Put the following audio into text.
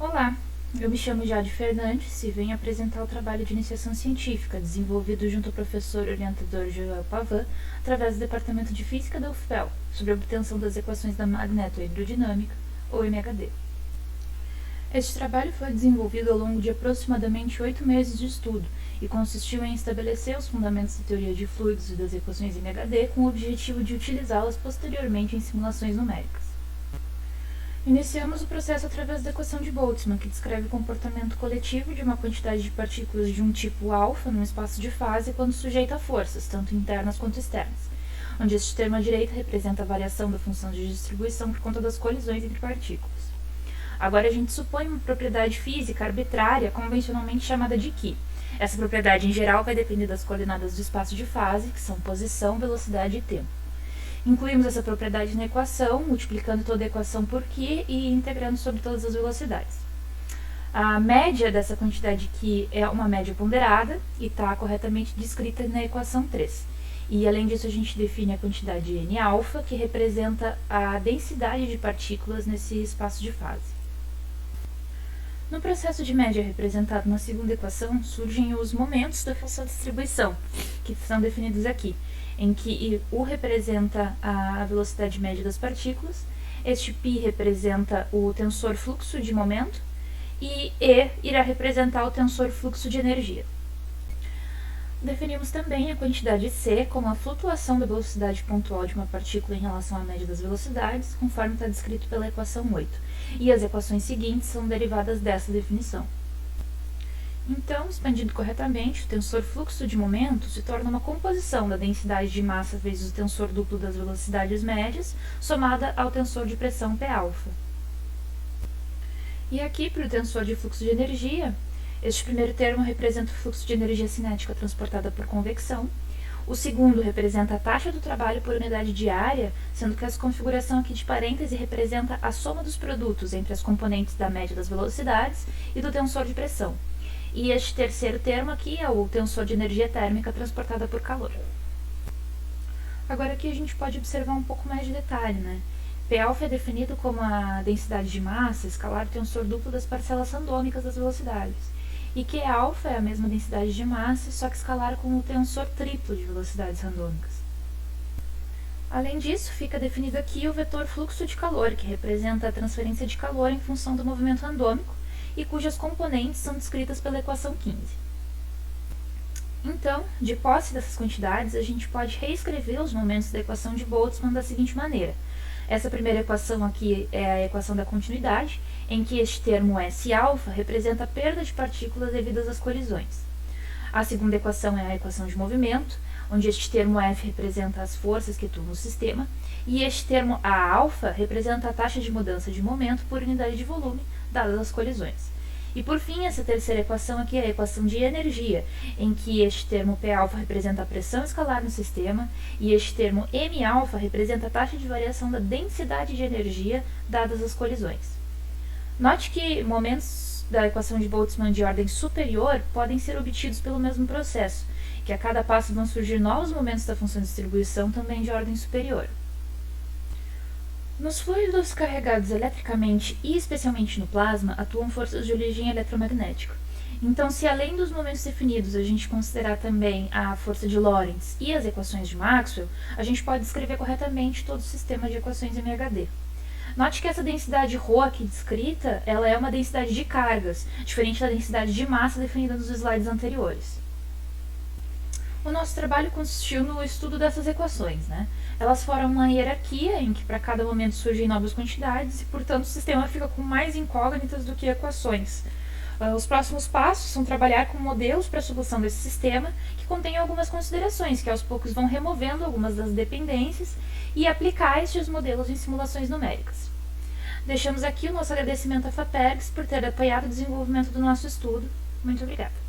Olá, eu me chamo Jade Fernandes e venho apresentar o trabalho de iniciação científica desenvolvido junto ao professor orientador Joel Pavan através do Departamento de Física da UFPEL sobre a obtenção das equações da magnetohidrodinâmica, ou MHD. Este trabalho foi desenvolvido ao longo de aproximadamente 8 meses de estudo e consistiu em estabelecer os fundamentos da teoria de fluidos e das equações MHD com o objetivo de utilizá-las posteriormente em simulações numéricas. Iniciamos o processo através da equação de Boltzmann, que descreve o comportamento coletivo de uma quantidade de partículas de um tipo alfa num espaço de fase quando sujeita a forças, tanto internas quanto externas, onde este termo à direita representa a variação da função de distribuição por conta das colisões entre partículas. Agora a gente supõe uma propriedade física arbitrária, convencionalmente chamada de Qi. Essa propriedade, em geral, vai depender das coordenadas do espaço de fase, que são posição, velocidade e tempo. Incluímos essa propriedade na equação, multiplicando toda a equação por Qi e integrando sobre todas as velocidades. A média dessa quantidade Qi é uma média ponderada e está corretamente descrita na equação 3. E além disso a gente define a quantidade N-alfa, que representa a densidade de partículas nesse espaço de fase. No processo de média representado na segunda equação, surgem os momentos da função de distribuição, que são definidos aqui, em que U representa a velocidade média das partículas, este π representa o tensor fluxo de momento e E irá representar o tensor fluxo de energia. Definimos também a quantidade C como a flutuação da velocidade pontual de uma partícula em relação à média das velocidades, conforme está descrito pela equação 8, e as equações seguintes são derivadas dessa definição. Então, expandindo corretamente, o tensor fluxo de momento se torna uma composição da densidade de massa vezes o tensor duplo das velocidades médias, somada ao tensor de pressão P-alfa. E aqui, para o tensor de fluxo de energia, este primeiro termo representa o fluxo de energia cinética transportada por convecção, o segundo representa a taxa do trabalho por unidade de área, sendo que essa configuração aqui de parêntese representa a soma dos produtos entre as componentes da média das velocidades e do tensor de pressão. E este terceiro termo aqui é o tensor de energia térmica transportada por calor. Agora aqui a gente pode observar um pouco mais de detalhe, né? P-alfa é definido como a densidade de massa escalar o tensor duplo das parcelas randômicas das velocidades. E Q-alfa é a mesma densidade de massa, só que escalar com o tensor triplo de velocidades randômicas. Além disso, fica definido aqui o vetor fluxo de calor, que representa a transferência de calor em função do movimento randômico, e cujas componentes são descritas pela equação 15. Então, de posse dessas quantidades, a gente pode reescrever os momentos da equação de Boltzmann da seguinte maneira. Essa primeira equação aqui é a equação da continuidade, em que este termo S-alfa representa a perda de partículas devidas às colisões. A segunda equação é a equação de movimento, onde este termo F representa as forças que atuam no sistema, e este termo A-alfa representa a taxa de mudança de momento por unidade de volume, dadas as colisões. E por fim, essa terceira equação aqui é a equação de energia, em que este termo P-alfa representa a pressão escalar no sistema, e este termo M-alfa representa a taxa de variação da densidade de energia, dadas as colisões. Note que momentos da equação de Boltzmann de ordem superior podem ser obtidos pelo mesmo processo, que a cada passo vão surgir novos momentos da função de distribuição também de ordem superior. Nos fluidos carregados eletricamente e especialmente no plasma, atuam forças de origem eletromagnética. Então, se além dos momentos definidos a gente considerar também a força de Lorentz e as equações de Maxwell, a gente pode descrever corretamente todo o sistema de equações MHD. Note que essa densidade ρ aqui descrita, ela é uma densidade de cargas, diferente da densidade de massa definida nos slides anteriores. O nosso trabalho consistiu no estudo dessas equações, né? Elas formam uma hierarquia em que para cada momento surgem novas quantidades e, portanto, o sistema fica com mais incógnitas do que equações. Os próximos passos são trabalhar com modelos para a solução desse sistema, que contém algumas considerações, que aos poucos vão removendo algumas das dependências e aplicar estes modelos em simulações numéricas. Deixamos aqui o nosso agradecimento à FAPERGS por ter apoiado o desenvolvimento do nosso estudo. Muito obrigada.